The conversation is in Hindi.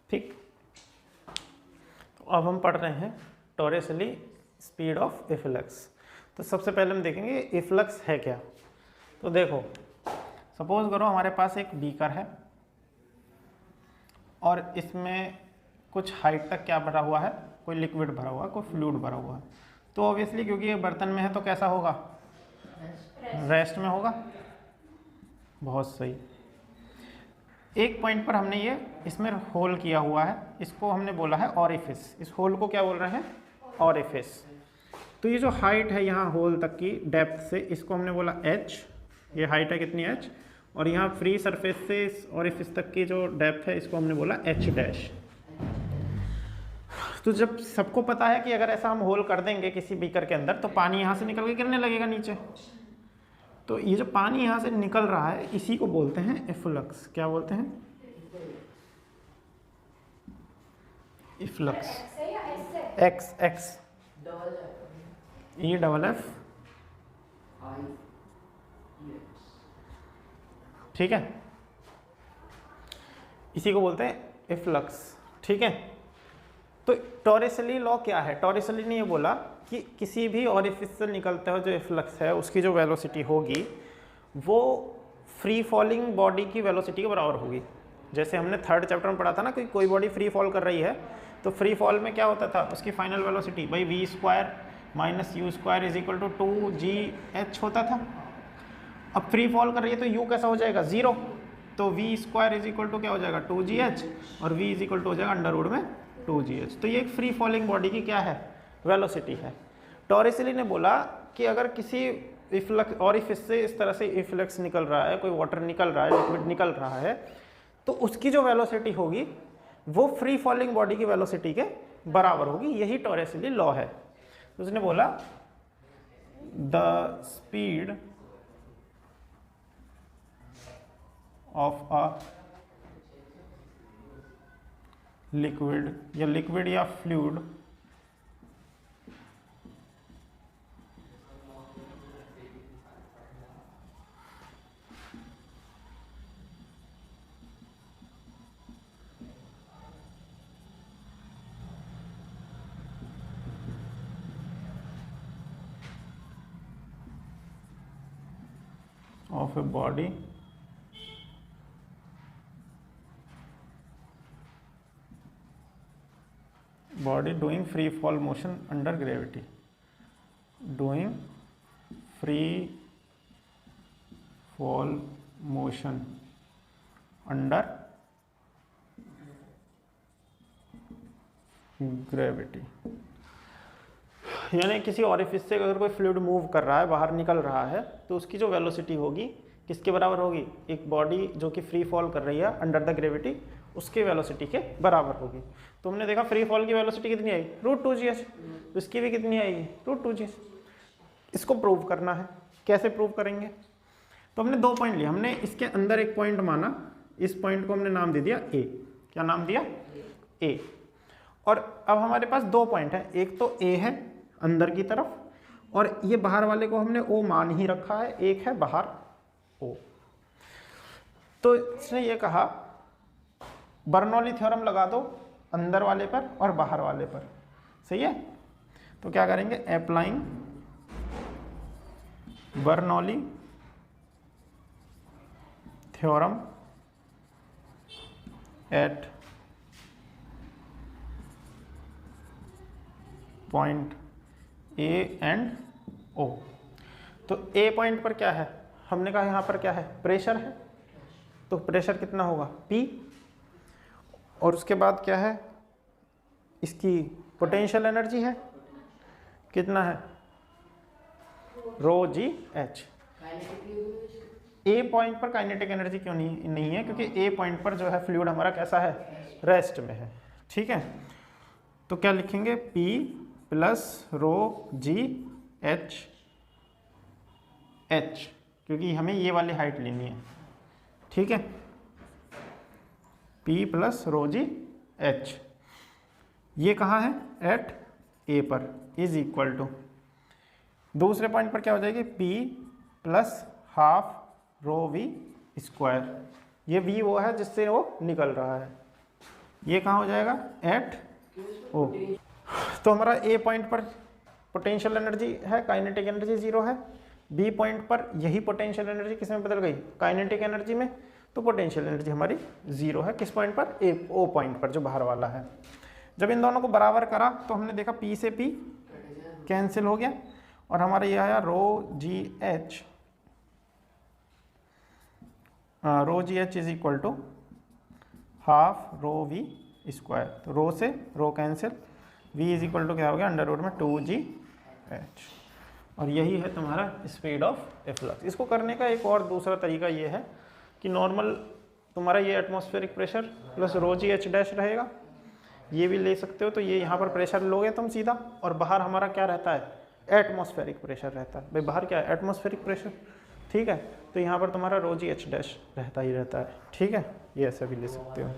ठीक। तो अब हम पढ़ रहे हैं टॉरेसिली स्पीड ऑफ इफ्लक्स। तो सबसे पहले हम देखेंगे इफ्लक्स है क्या। तो देखो, सपोज करो हमारे पास एक बीकर है और इसमें कुछ हाइट तक क्या भरा हुआ है, कोई लिक्विड भरा हुआ है, कोई फ्लूइड भरा हुआ है। तो ऑब्वियसली क्योंकि ये बर्तन में है तो कैसा होगा, रेस्ट में होगा। बहुत सही। एक पॉइंट पर हमने ये इसमें होल किया हुआ है, इसको हमने बोला है ऑरिफिस। इस होल को क्या बोल रहे हैं, ऑरिफिस। तो ये जो हाइट है यहाँ होल तक की डेप्थ से, इसको हमने बोला h। ये हाइट है कितनी, h। और यहाँ फ्री सरफेस से इस ऑरिफिस तक की जो डेप्थ है, इसको हमने बोला h डैश। तो जब सबको पता है कि अगर ऐसा हम होल कर देंगे किसी बीकर के अंदर तो पानी यहाँ से निकल के गिरने लगेगा नीचे। तो ये जो पानी यहाँ से निकल रहा है इसी को बोलते हैं इफ्लक्स। क्या बोलते हैं, इफ्लक्स। एक्स एक्स E-double-F, ठीक है, इसी को बोलते हैं इफ्लक्स। ठीक है। तो टॉरेसिली लॉ क्या है, टॉरेसिली ने ये बोला कि किसी भी ऑरिफिस से निकलता हुआ जो इफ्लक्स है उसकी जो वेलोसिटी होगी वो फ्री फॉलिंग बॉडी की वेलोसिटी के बराबर होगी। जैसे हमने थर्ड चैप्टर में पढ़ा था ना कि कोई बॉडी फ्री फॉल कर रही है तो फ्री फॉल में क्या होता था, उसकी फाइनल वेलोसिटी भाई v² minus u² is equal to 2gh होता था। अब फ्री फॉल कर रही है तो u कैसा हो जाएगा, 0। तो v² इज इक्वल टू क्या हो जाएगा, 2gh, और v इज इक्वल टू हो जाएगा अंडर रूट में 2gh। तो ये एक फ्री फॉलिंग बॉडी की क्या है, वेलोसिटी है। टॉरेसिली ने बोला कि अगर किसी इफ्लक्स ऑरिफिस से इस तरह से इफ्लक्स निकल रहा है, कोई वाटर निकल रहा है, लिक्विड निकल रहा है, तो उसकी जो वेलोसिटी होगी वो फ्री फॉलिंग बॉडी की वेलोसिटी के बराबर होगी। यही टॉरेसिली लॉ है। तो उसने बोला the speed of a liquid या fluid of a body doing free fall motion under gravity, doing free fall motion under gravity। यानी किसी ऑरिफिस से अगर कोई फ्लूइड मूव कर रहा है, बाहर निकल रहा है, तो उसकी जो वेलोसिटी होगी किसके बराबर होगी, एक बॉडी जो कि फ्री फॉल कर रही है अंडर द ग्रेविटी उसके वेलोसिटी के बराबर होगी। तो हमने देखा फ्री फॉल की वेलोसिटी कितनी आई, √2gh। तो इसकी भी कितनी आएगी, √2gh। इसको प्रूव करना है। कैसे प्रूव करेंगे, तो हमने 2 पॉइंट लिए। हमने इसके अंदर एक पॉइंट माना, इस पॉइंट को हमने नाम दे दिया A। क्या नाम दिया, A। और अब हमारे पास 2 पॉइंट है, एक तो A है अंदर की तरफ, और ये बाहर वाले को हमने O मान ही रखा है, एक है बाहर O। तो इसने ये कहा बर्नौली थ्योरम लगा दो अंदर वाले पर और बाहर वाले पर। सही है। तो क्या करेंगे, applying Bernoulli theorem at point A and O। तो A पॉइंट पर क्या है, हमने कहा यहाँ पर क्या है, प्रेशर है। तो प्रेशर कितना होगा, P। और उसके बाद क्या है, इसकी पोटेंशियल एनर्जी है, कितना है, ρgh। A पॉइंट पर काइनेटिक एनर्जी क्यों नहीं है, क्योंकि A पॉइंट पर जो है फ्लूइड हमारा कैसा है, रेस्ट में है। ठीक है। तो क्या लिखेंगे, P प्लस ρgh, क्योंकि हमें ये वाली हाइट लेनी है। ठीक है, P प्लस ρgh। ये कहाँ है, एट A पर, इज इक्वल टू दूसरे पॉइंट पर क्या हो जाएगी, P प्लस ½ ρv²। ये V वो है जिससे वो निकल रहा है, ये कहाँ हो जाएगा एट ओ। तो हमारा ए पॉइंट पर पोटेंशियल एनर्जी है, काइनेटिक एनर्जी 0 है। बी पॉइंट पर यही पोटेंशियल एनर्जी किस में बदल गई, काइनेटिक एनर्जी में, तो पोटेंशियल एनर्जी हमारी 0 है। किस पॉइंट पर, ए ओ पॉइंट पर जो बाहर वाला है। जब इन दोनों को बराबर करा तो हमने देखा पी से पी कैंसिल हो गया और हमारा ये आया rho g h is equal to half rho v square. तो रो से rho cancel, v is equal to क्या हो गया अंडर रूट में 2gh। और यही है तुम्हारा स्पीड ऑफ एफ्लक्स। इसको करने का एक और दूसरा तरीका ये है कि नॉर्मल तुम्हारा ये एटमॉस्फेरिक प्रेशर प्लस रो जी एच डैश रहेगा, ये भी ले सकते हो। तो ये यहाँ पर प्रेशर लोगे तुम सीधा, और बाहर हमारा क्या रहता है, एटमॉस्फेरिक प्रेशर रहता है। भाई बाहर क्या है, एटमॉस्फेरिक प्रेशर, ठीक है। तो यहाँ पर तुम्हारा रो जी एच डैश रहता ही रहता है, ठीक है। ये ऐसे भी ले सकते हो।